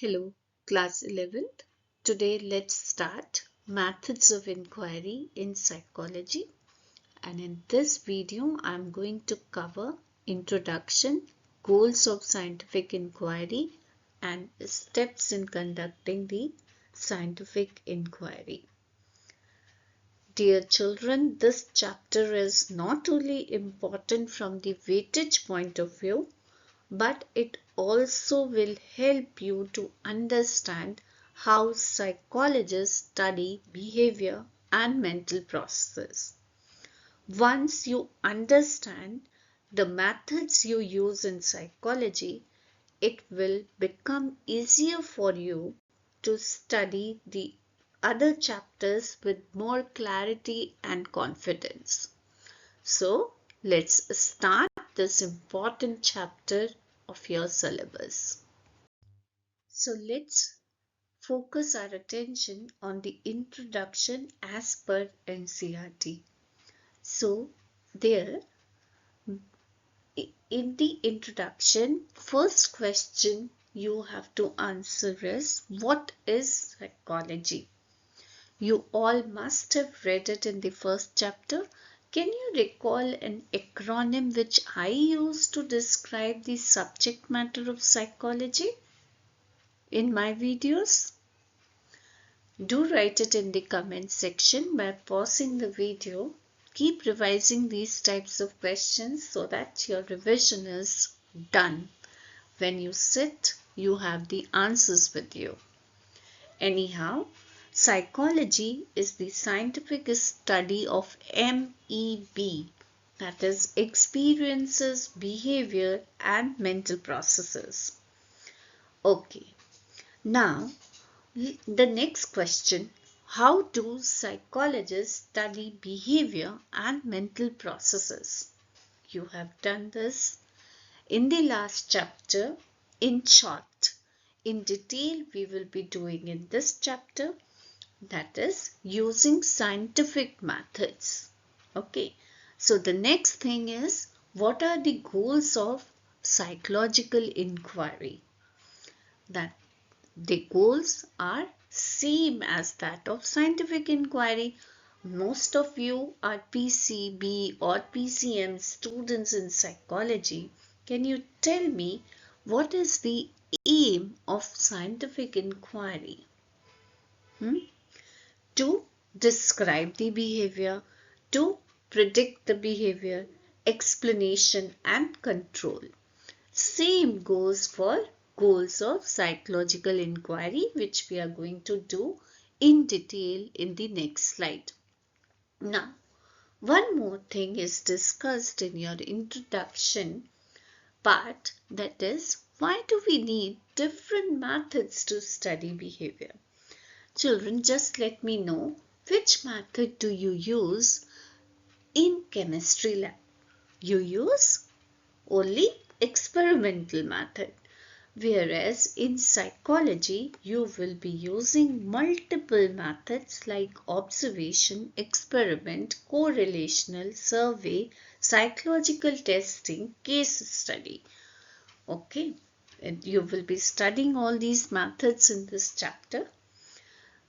Hello, class 11th. Today let's start methods of inquiry in psychology, and in this video I'm going to cover introduction, goals of scientific inquiry and steps in conducting the scientific inquiry. Dear children, this chapter is not only important from the weightage point of view, but it also will help you to understand how psychologists study behavior and mental processes. Once you understand the methods you use in psychology, it will become easier for you to study the other chapters with more clarity and confidence. So, let's start this important chapter of your syllabus. So, let's focus our attention on the introduction as per NCERT. So, there in the introduction, first question you have to answer is what is psychology? You all must have read it in the first chapter. Can you recall an acronym which I use to describe the subject matter of psychology in my videos? Do write it in the comment section by pausing the video. Keep revising these types of questions so that your revision is done. When you sit, you have the answers with you. Anyhow, psychology is the scientific study of MEB, that is, experiences, behavior, and mental processes. Okay, now the next question: how do psychologists study behavior and mental processes? You have done this in the last chapter in short. In detail, we will be doing in this chapter, that is using scientific methods. Okay, so the next thing is, what are the goals of psychological inquiry? That the goals are same as that of scientific inquiry. Most of you are PCB or PCM students in psychology. Can you tell me what is the aim of scientific inquiry? To describe the behavior, to predict the behavior, explanation and control. Same goes for goals of psychological inquiry, which we are going to do in detail in the next slide. Now, one more thing is discussed in your introduction part, that is, why do we need different methods to study behavior? Children, just let me know which method do you use in chemistry lab? You use only experimental method, whereas in psychology you will be using multiple methods like observation, experiment, correlational, survey, psychological testing, case study. Okay, and you will be studying all these methods in this chapter.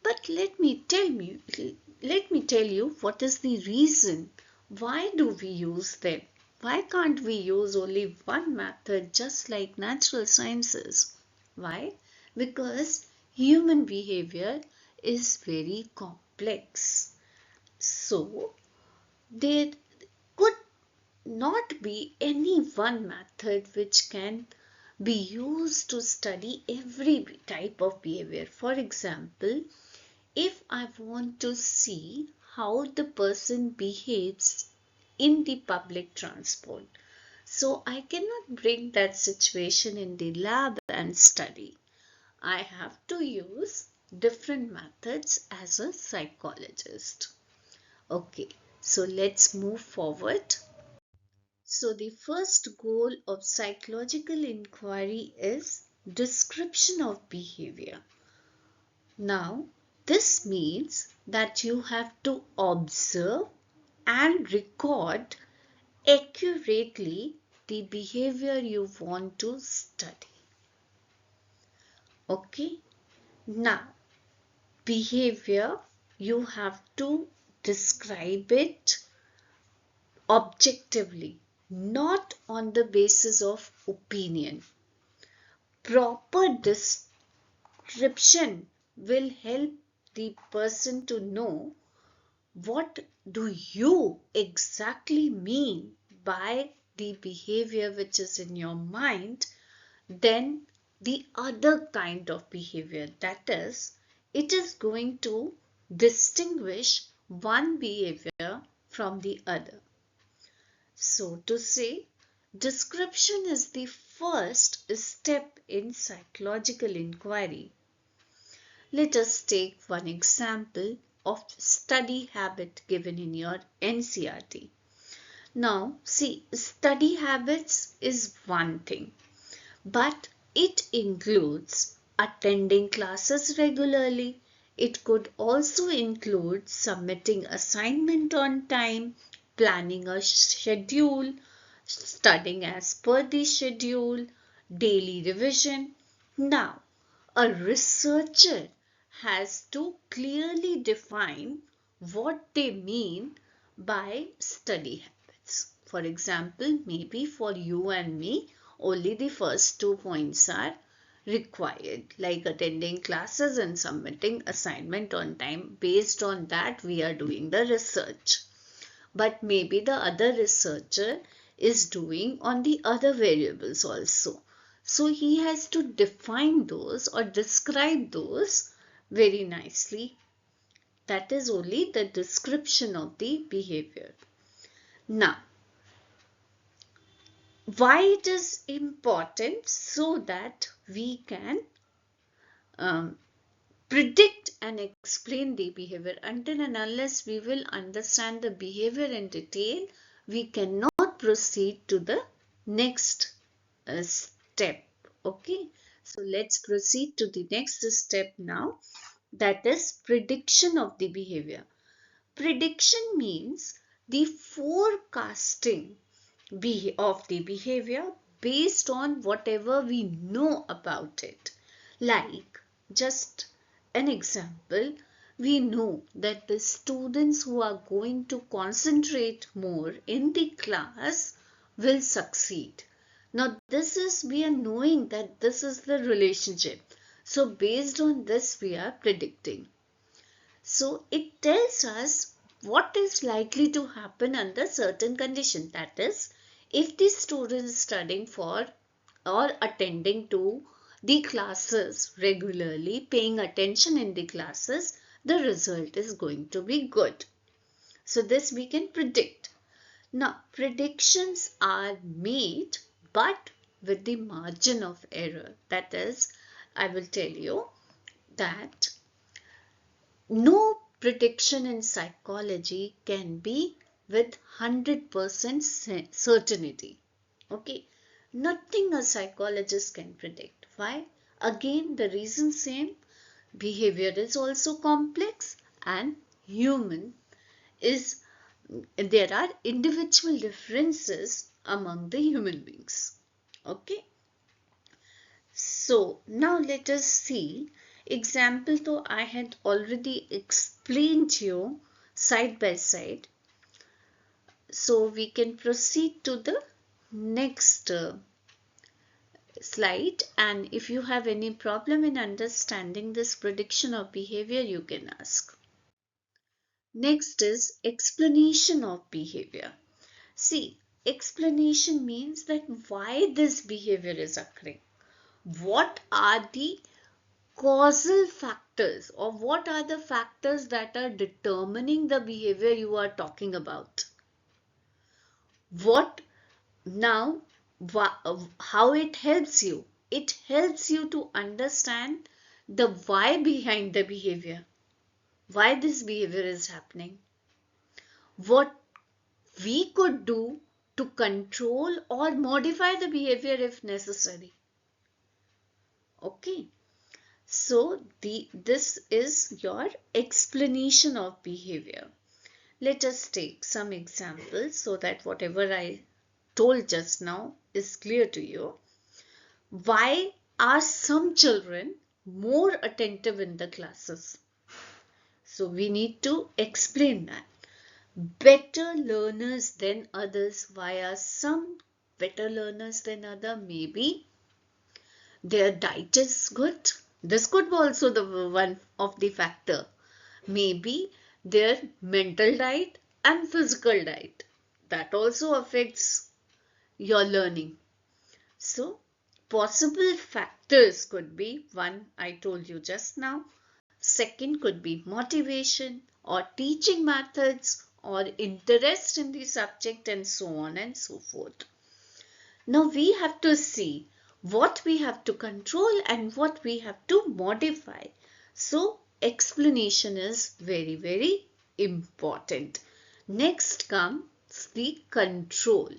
But let me tell you what is the reason. Why do we use them? Why can't we use only one method just like natural sciences? Why? Because human behavior is very complex. So, there could not be any one method which can be used to study every type of behavior. For example, if I want to see how the person behaves in the public transport, so I cannot bring that situation in the lab and study. I have to use different methods as a psychologist. Okay, so let's move forward. So the first goal of psychological inquiry is description of behavior. Now, this means that you have to observe and record accurately the behavior you want to study. Okay. Now, behavior, you have to describe it objectively, not on the basis of opinion. Proper description will help the person to know what do you exactly mean by the behavior which is in your mind, then the other kind of behavior, that is, it is going to distinguish one behavior from the other. So to say, description is the first step in psychological inquiry. Let us take one example of study habit given in your NCERT. Now, see, study habits is one thing, but it includes attending classes regularly. It could also include submitting assignment on time, planning a schedule, studying as per the schedule, daily revision. Now, a researcher has to clearly define what they mean by study habits. For example, maybe for you and me, only the first 2 points are required, like attending classes and submitting assignment on time. Based on that, we are doing the research. But maybe the other researcher is doing on the other variables also. So he has to define those or describe those very nicely. That is only the description of the behavior. Now, why it is important? So that we can predict and explain the behavior. Until and unless we will understand the behavior in detail, we cannot proceed to the next step. Okay, so let's proceed to the next step now, that is prediction of the behavior. Prediction means the forecasting of the behavior based on whatever we know about it. Like, just an example, we know that the students who are going to concentrate more in the class will succeed. Now, this is, we are knowing that this is the relationship. So, based on this, we are predicting. So, it tells us what is likely to happen under certain condition. That is, if the student is studying for or attending to the classes regularly, paying attention in the classes, the result is going to be good. So this we can predict. Now, predictions are made but with the margin of error. That is, I will tell you that no prediction in psychology can be with 100% certainty. Okay, nothing a psychologist can predict. Why? Again, the reason same. Behavior is also complex and human is, there are individual differences among the human beings. Okay, so now let us see example. Though I had already explained to you side by side, so we can proceed to the next slide, and if you have any problem in understanding this prediction of behavior, you can ask. Next is explanation of behavior. See, explanation means that why this behavior is occurring. What are the causal factors, or what are the factors that are determining the behavior you are talking about? What now, how it helps you? It helps you to understand the why behind the behavior, why this behavior is happening, what we could do to control or modify the behavior if necessary. Okay, so this is your explanation of behavior. Let us take some examples so that whatever I told just now is clear to you. Why are some children more attentive in the classes. So we need to explain that. Better learners than others. Why are some better learners than other? Maybe their diet is good. This could be also the one of the factor. Maybe their mental diet and physical diet. That also affects your learning. So possible factors could be one I told you just now. Second could be motivation or teaching methods or interest in the subject and so on and so forth. Now we have to see what we have to control and what we have to modify. So explanation is very, very important. Next comes the control.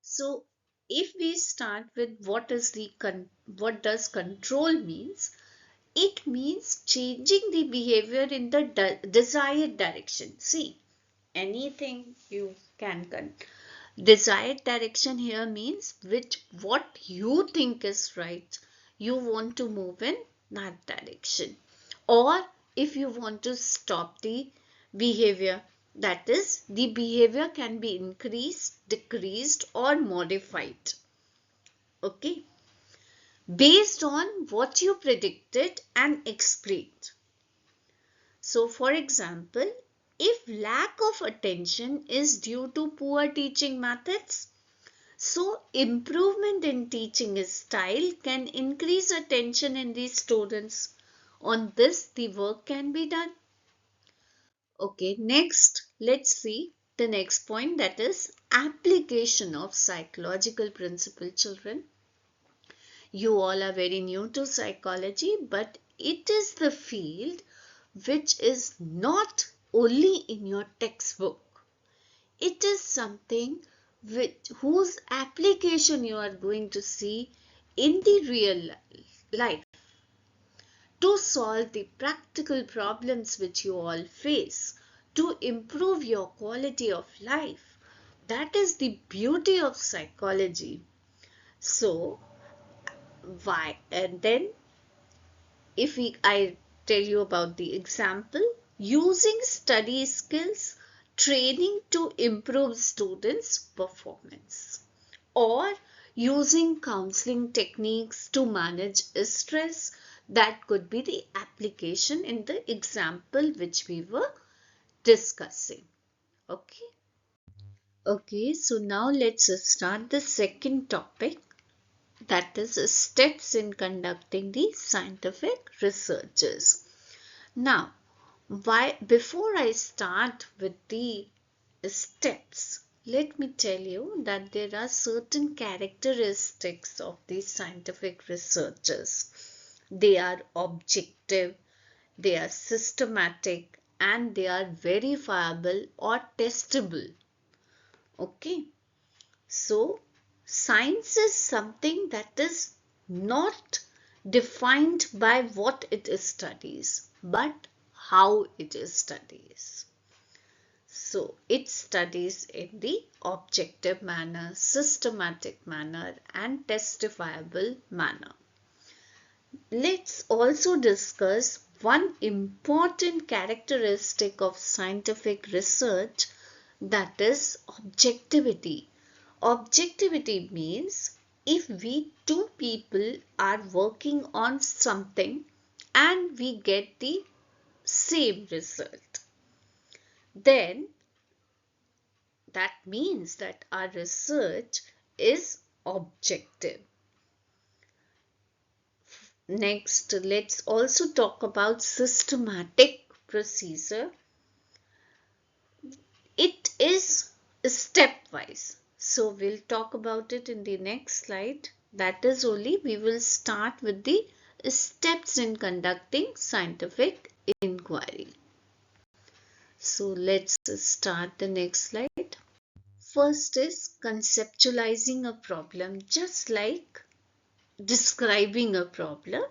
So if we start with what does control means? It means changing the behavior in the desired direction. See, anything you can desired direction here means what you think is right. You want to move in that direction. Or if you want to stop the behavior, that is, the behavior can be increased, decreased, or modified. Okay, based on what you predicted and explained. So, for example, if lack of attention is due to poor teaching methods, so improvement in teaching style can increase attention in the students. On this, the work can be done. Okay, next, let's see the next point, that is application of psychological principle, children. You all are very new to psychology, but it is the field which is not only in your textbook. It is something whose application you are going to see in the real life to solve the practical problems which you all face, to improve your quality of life. That is the beauty of psychology. So, why? And then if I tell you about the example, using study skills, training to improve students' performance, or using counseling techniques to manage stress, that could be the application in the example which we were discussing. Okay. Okay, so now let's start the second topic, that is steps in conducting the scientific researches. Now, before I start with the steps, let me tell you that there are certain characteristics of these scientific researches. They are objective, they are systematic, and they are verifiable or testable. Okay, so science is something that is not defined by what it studies, but how it studies. So it studies in the objective manner, systematic manner, and testifiable manner. Let's also discuss one important characteristic of scientific research, that is objectivity. Objectivity means if we two people are working on something and we get the same result, then that means that our research is objective. Next, let's also talk about systematic procedure. It is stepwise. So we'll talk about it in the next slide. That is only we will start with the steps in conducting scientific inquiry. So let's start the next slide. First is conceptualizing a problem. Just like describing a problem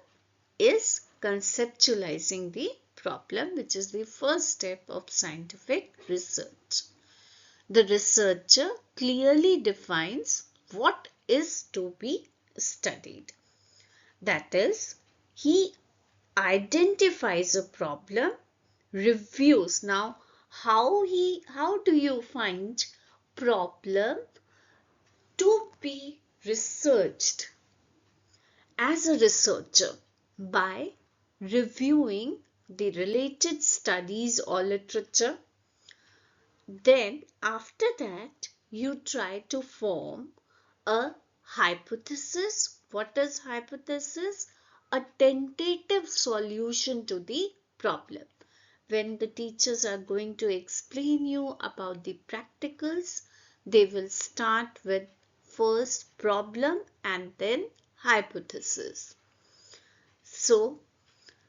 is conceptualizing the problem, which is the first step of scientific research. The researcher clearly defines what is to be studied. That is, he identifies a problem, reviews. Now, how do you find problem to be researched as a researcher? By reviewing the related studies or literature. Then after that you try to form a hypothesis. What is hypothesis? A tentative solution to the problem. When the teachers are going to explain you about the practicals, they will start with first problem and then hypothesis. So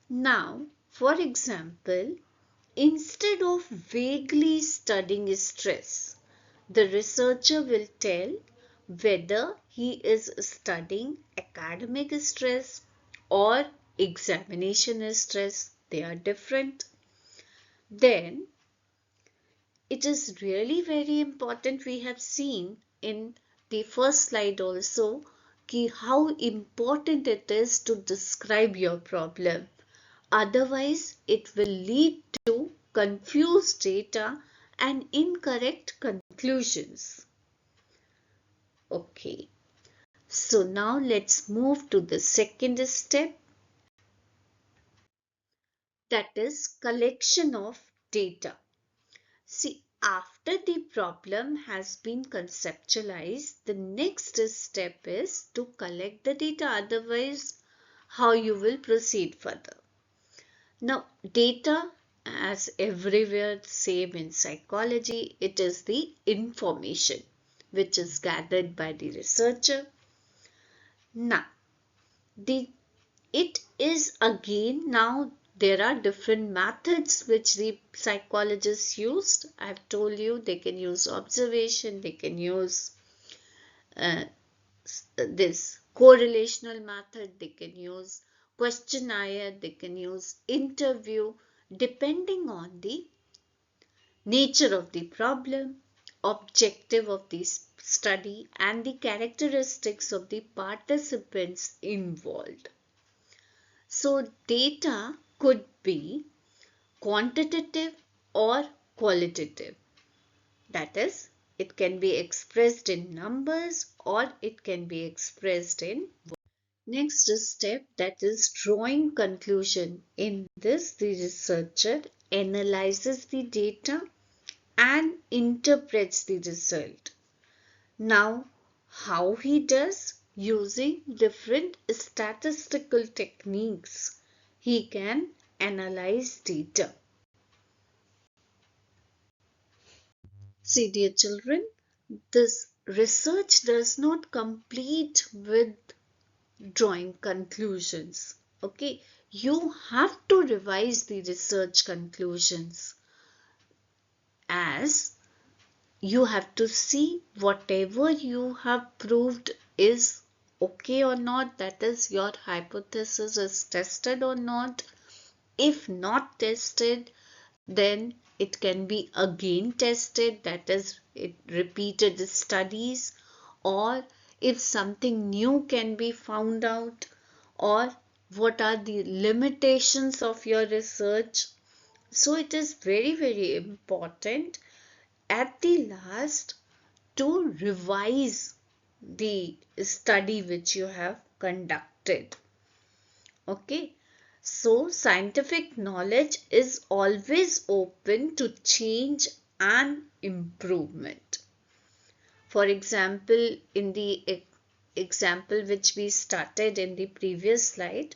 now, for example, instead of vaguely studying stress, the researcher will tell whether he is studying academic stress or examination stress. They are different. Then it is really very important. We have seen in the first slide also how important it is to describe your problem. Otherwise, it will lead to confused data and incorrect conclusions. Okay, so now let's move to the second step, that is collection of data. See, after the problem has been conceptualized, the next step is to collect the data. Otherwise, how you will proceed further? Now, data, as everywhere, same in psychology, it is the information which is gathered by the researcher. Now, it is again, now there are different methods which the psychologists used. I've told you they can use observation, they can use uh, this correlational method, they can use questionnaire, they can use interview, depending on the nature of the problem, objective of the study, and the characteristics of the participants involved. So data could be quantitative or qualitative. That is, it can be expressed in numbers or it can be expressed in words. Next step, that is drawing conclusion. In this, the researcher analyzes the data and interprets the result. Now, how he does? Using different statistical techniques, he can analyze data. See, dear children, this research does not complete with drawing conclusions. Okay, you have to revise the research conclusions, as you have to see whatever you have proved is okay or not, that is, your hypothesis is tested or not. If not tested, then it can be again tested, that is, it repeated studies, or if something new can be found out, or what are the limitations of your research. So it is very, very important at the last to revise the study which you have conducted. Okay, so scientific knowledge is always open to change and improvement. For example, in the example which we started in the previous slide,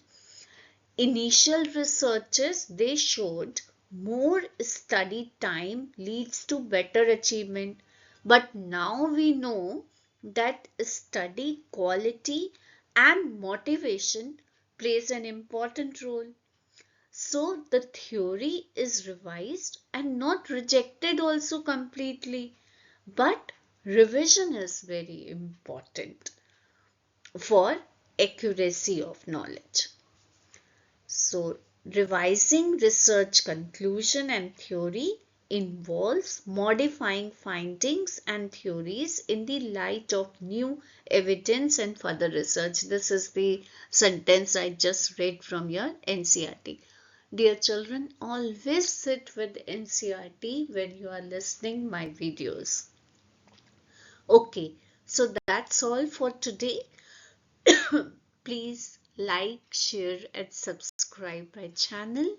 initial researchers, they showed more study time leads to better achievement. But now we know that study quality and motivation plays an important role. So the theory is revised and not rejected also completely. But revision is very important for accuracy of knowledge. So revising research conclusion and theory involves modifying findings and theories in the light of new evidence and further research. This is the sentence I just read from your NCERT. Dear children, always sit with NCERT when you are listening my videos. Okay, so that's all for today. Please like, share and subscribe my channel.